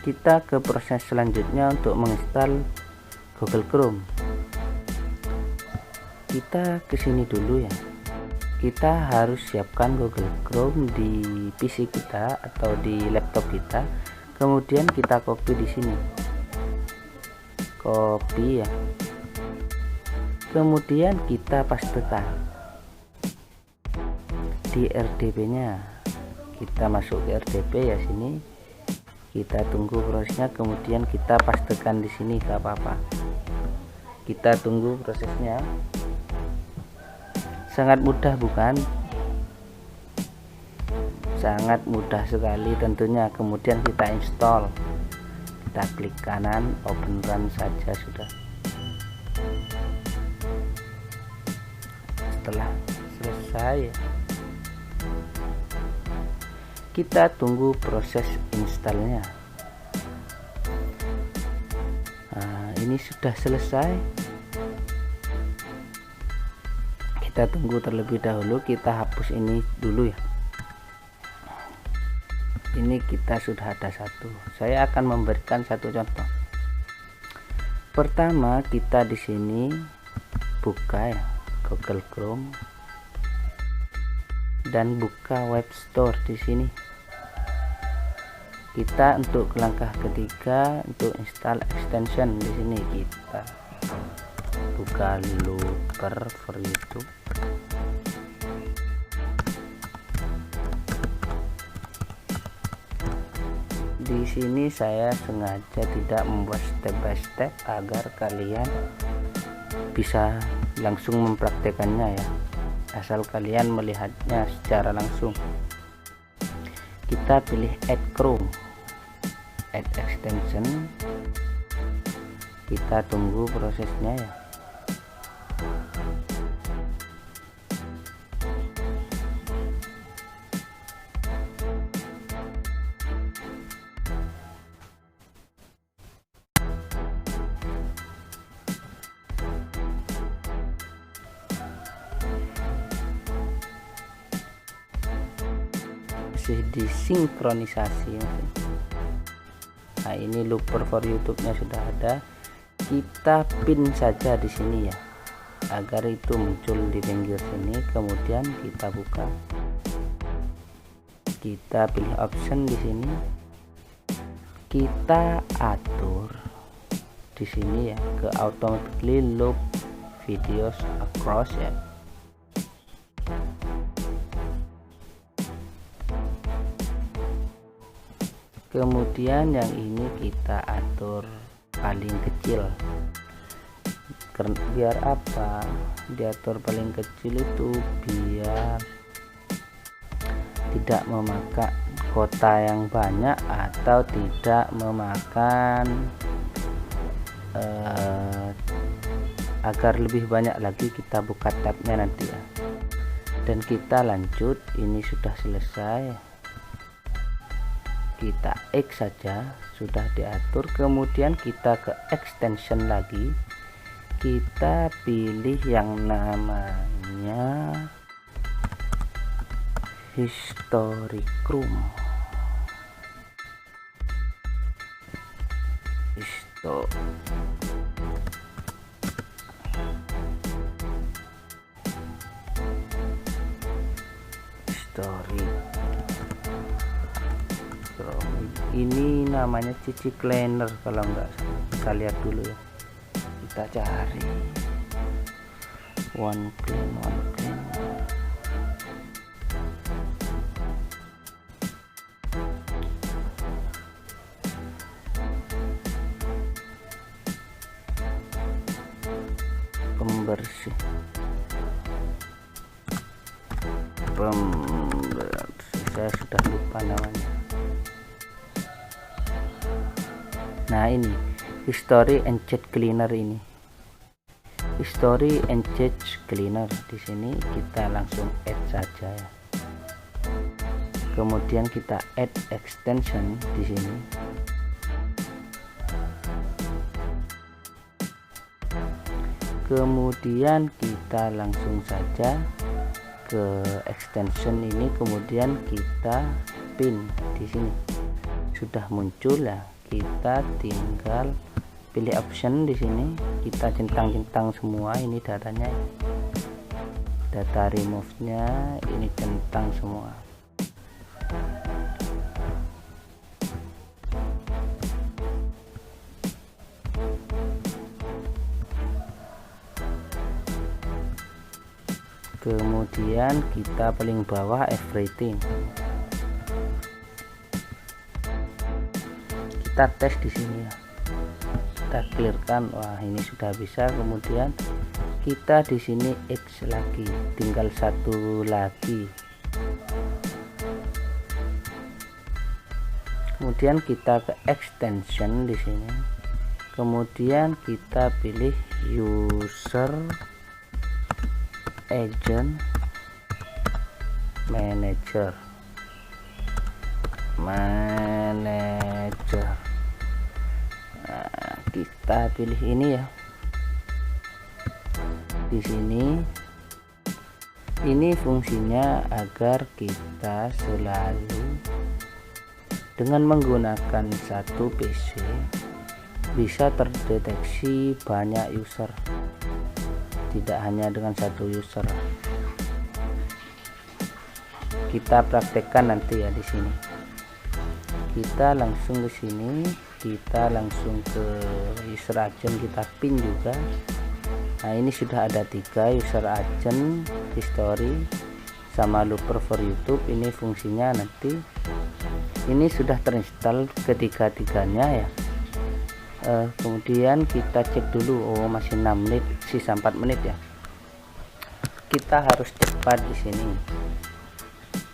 Kita ke proses selanjutnya untuk menginstal Google Chrome. Kita ke sini dulu ya. Kita harus siapkan Google Chrome di PC kita atau di laptop kita. Kemudian kita copy di sini. Copy ya. Kemudian kita pastekan di RDP-nya. Kita masuk ke RDP ya sini. Kita tunggu prosesnya, kemudian kita pastekan di sini, gak apa-apa. Kita tunggu prosesnya. Sangat mudah bukan? Sangat mudah sekali tentunya. Kemudian kita install. Kita klik kanan, open run saja sudah. Setelah selesai, kita tunggu proses installnya. Nah, ini sudah selesai. Kita tunggu terlebih dahulu. Kita hapus ini dulu ya. Ini kita sudah ada satu. Saya akan memberikan satu contoh. Pertama, kita di sini buka ya Google Chrome dan buka web store di sini. Kita untuk langkah ketiga untuk install extension di sini kita buka Looper for YouTube. Di sini saya sengaja tidak membuat step by step agar kalian bisa langsung mempraktekannya ya. Asal kalian melihatnya secara langsung. Kita pilih add Chrome, add extension. Kita tunggu prosesnya ya. Masih disinkronisasi. Nah, ini Looper for YouTube-nya sudah ada. Kita pin saja di sini ya, agar itu muncul di pinggir sini. Kemudian kita buka. Kita pilih option di sini. Kita atur di sini ya ke automatically loop videos across ya. Kemudian yang ini kita atur paling kecil. Biar apa diatur paling kecil itu? Biar tidak memakan kota yang banyak atau tidak memakan agar lebih banyak lagi kita buka tabnya nanti ya. Dan kita lanjut. Ini sudah selesai. Kita X saja, sudah diatur. Kemudian kita ke extension lagi. Kita pilih yang namanya History Chrome. History. Ini namanya CC Cleaner kalau enggak. Kita lihat dulu ya. Kita cari one clean. Pembersih. Saya sudah lupa namanya. Nah, ini History and Chat Cleaner ini. History and Chat Cleaner di sini kita langsung add saja ya. Kemudian kita add extension di sini. Kemudian kita langsung saja ke extension ini, kemudian kita pin di sini. Sudah muncul ya, kita tinggal pilih option di sini, kita centang-centang semua ini datanya, data remove nya ini centang semua. Kemudian kita paling bawah everything, kita tes di sini ya, kita clearkan. Wah, ini sudah bisa. Kemudian kita di sini X lagi, tinggal satu lagi. Kemudian kita ke extension di sini. Kemudian kita pilih user agent manager. Nah, kita pilih ini ya. Di sini ini fungsinya agar kita selalu dengan menggunakan satu PC bisa terdeteksi banyak user, tidak hanya dengan satu user. Kita praktekkan nanti ya di sini. Kita langsung ke sini, kita langsung ke user agent, kita pin juga. Nah, ini sudah ada 3 user agent, history sama looper for YouTube. Ini fungsinya nanti. Ini sudah terinstall ketiga-tiganya ya. Kemudian kita cek dulu, oh masih 6 menit, sisa 4 menit ya. Kita harus cepat di sini.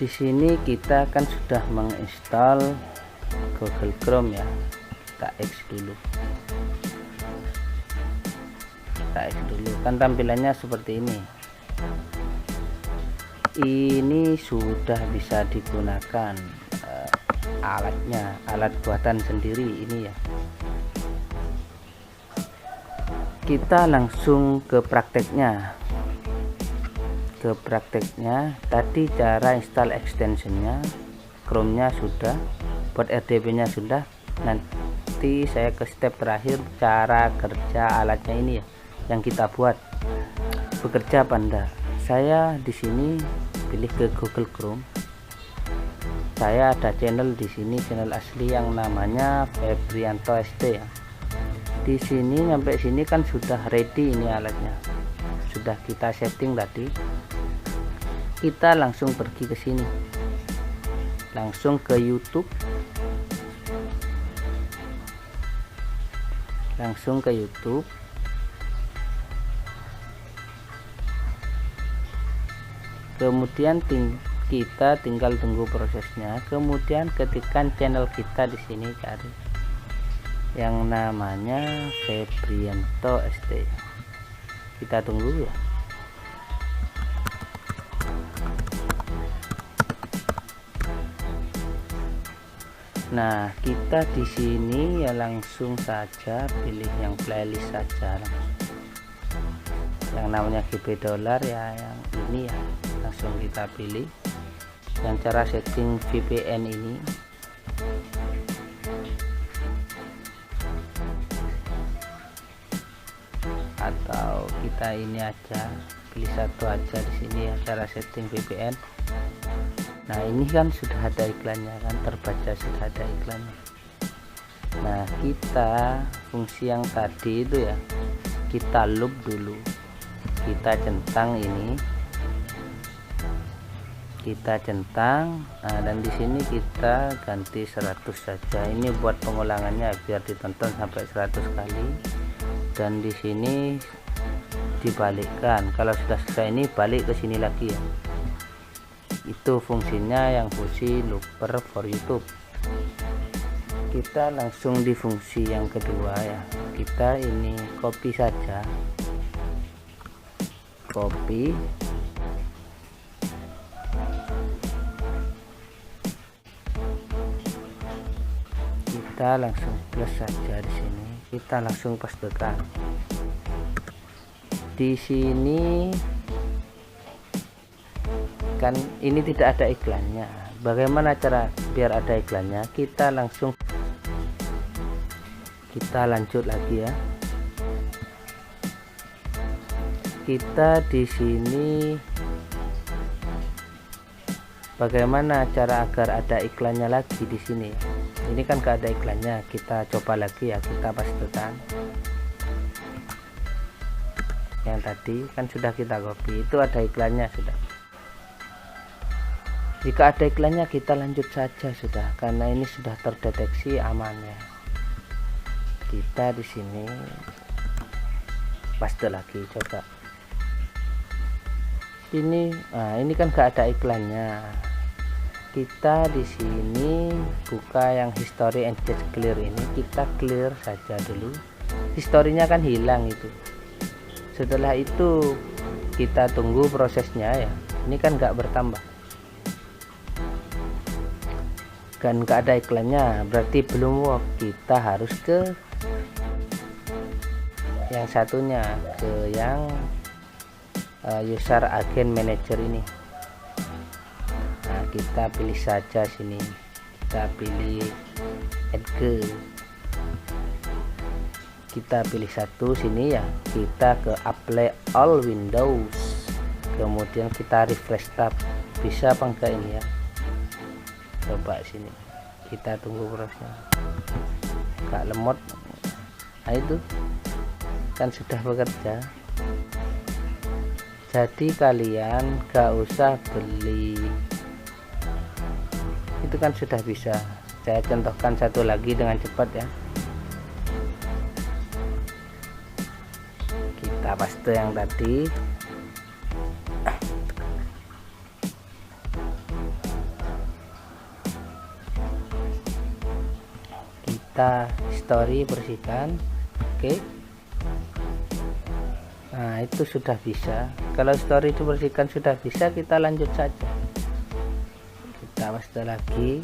Di sini kita kan sudah menginstal Google Chrome ya. Kita X dulu. Kita X dulu. Kan tampilannya seperti ini. Ini sudah bisa digunakan alatnya, alat buatan sendiri ini ya. Kita langsung ke prakteknya. Tadi cara install extensionnya, Chrome-nya sudah, buat RDP nya sudah. Nanti saya ke step terakhir, cara kerja alatnya ini ya, yang kita buat bekerja apa enggak. Saya di sini pilih ke Google Chrome. Saya ada channel di sini, channel asli yang namanya Febrianto SD ya. Di sini sampai sini kan sudah ready, ini alatnya sudah kita setting tadi. Kita langsung pergi ke sini, langsung ke YouTube, kemudian kita tinggal tunggu prosesnya. Kemudian ketikkan channel kita di sini, cari yang namanya Febrianto SD. Kita tunggu ya. Nah, kita di sini ya langsung saja pilih yang playlist saja, yang namanya GB dollar ya, yang ini ya, langsung kita pilih. Yang cara setting VPN ini, atau kita ini aja, pilih satu aja di sini ya, cara setting VPN. Nah, ini kan sudah ada iklannya kan, terbaca sudah ada iklannya. Nah, kita fungsi yang tadi itu ya, kita loop dulu, kita centang ini, kita centang. Nah, dan di sini kita ganti 100 saja. Ini buat pengulangannya biar ditonton sampai 100 kali. Dan di sini dibalikkan, kalau sudah selesai ini balik ke sini lagi ya. Itu fungsinya yang fungsi looper for YouTube. Kita langsung di fungsi yang kedua ya, kita ini copy saja, copy, kita langsung plus saja di sini, kita langsung pastekan di sini. Kan ini tidak ada iklannya. Bagaimana cara biar ada iklannya? Kita langsung Kita lanjut lagi ya. Kita di sini bagaimana cara agar ada iklannya lagi di sini. Ini kan gak ada iklannya, kita coba lagi ya, kita pastekan. Yang tadi kan sudah kita copy, itu ada iklannya sudah. Jika ada iklannya kita lanjut saja sudah, karena ini sudah terdeteksi amannya. Kita di sini paste lagi, coba. Ini, nah ini kan gak ada iklannya. Kita di sini buka yang history and just clear ini, kita clear saja dulu. Historinya kan hilang itu. Setelah itu kita tunggu prosesnya ya. Ini kan gak bertambah. Kan gak ada iklannya, berarti belum work. Kita harus ke yang satunya, ke yang user agent manager ini. Nah, kita pilih saja sini, kita pilih edge, kita pilih satu sini ya, kita ke apply all windows, kemudian kita refresh tab. Bisa apa enggak ini ya, coba sini, kita tunggu prosesnya. Gak lemot. Nah itu kan sudah bekerja. Jadi kalian gak usah beli, itu kan sudah bisa. Saya contohkan satu lagi dengan cepat ya. Kita paste yang tadi. Kita story bersihkan. Oke. Nah itu sudah bisa. Kalau story itu bersihkan sudah bisa, kita lanjut saja. Kita paste lagi.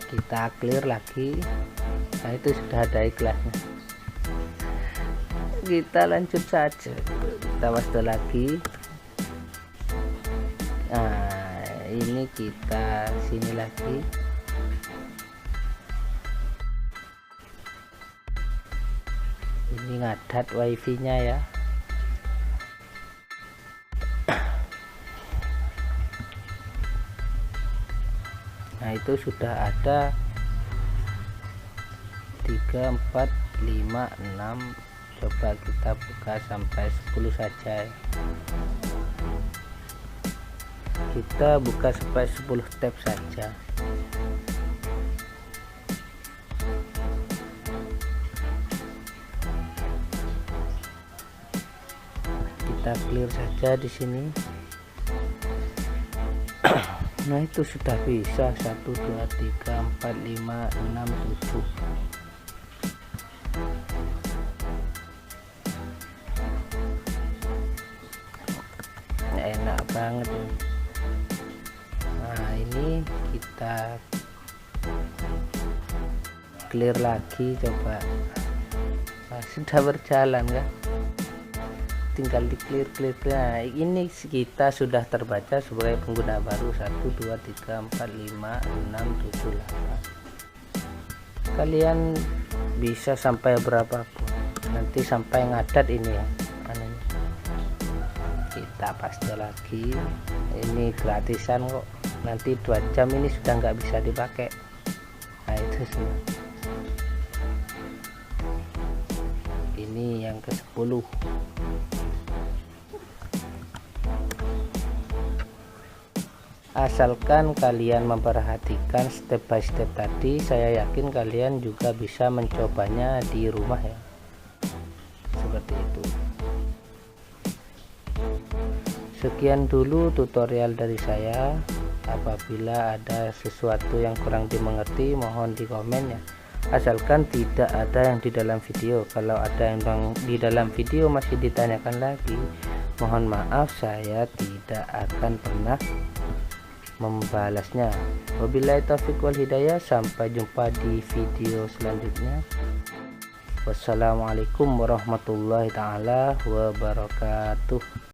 Kita clear lagi. Nah itu sudah ada iklannya. Kita lanjut saja, kita paste lagi. Nah ini kita sini lagi. Ini ngadat wifi nya ya. Nah itu sudah ada 3, 4, 5, 6. Coba kita buka sampai 10 saja. Kita buka sampai 10 tab saja. Kita clear saja di sini. Nah itu sudah bisa 1, 2, 3, 4, 5, 6, 7. Enak banget ya. Nah ini kita clear lagi, coba. Nah, sudah berjalan kan, tinggal di clear. Nah ini kita sudah terbaca sebagai pengguna baru. 1, 2, 3, 4, 5, 6, 7, 8. Kalian bisa sampai berapapun, nanti sampai ngadat ini ya. Kita paste lagi. Ini gratisan kok, nanti 2 jam ini sudah nggak bisa dipakai. Nah itu sih. Ini yang ke-10. Asalkan kalian memperhatikan step by step tadi, saya yakin kalian juga bisa mencobanya di rumah ya, seperti itu. Sekian dulu tutorial dari saya. Apabila ada sesuatu yang kurang dimengerti, mohon di komen ya. Asalkan tidak ada yang di dalam video. Kalau ada yang di dalam video masih ditanyakan lagi, mohon maaf, saya tidak akan pernah membalasnya. Wabillahi taufiq wal hidayah. Sampai jumpa di video selanjutnya. Wassalamualaikum warahmatullahi taala wabarakatuh.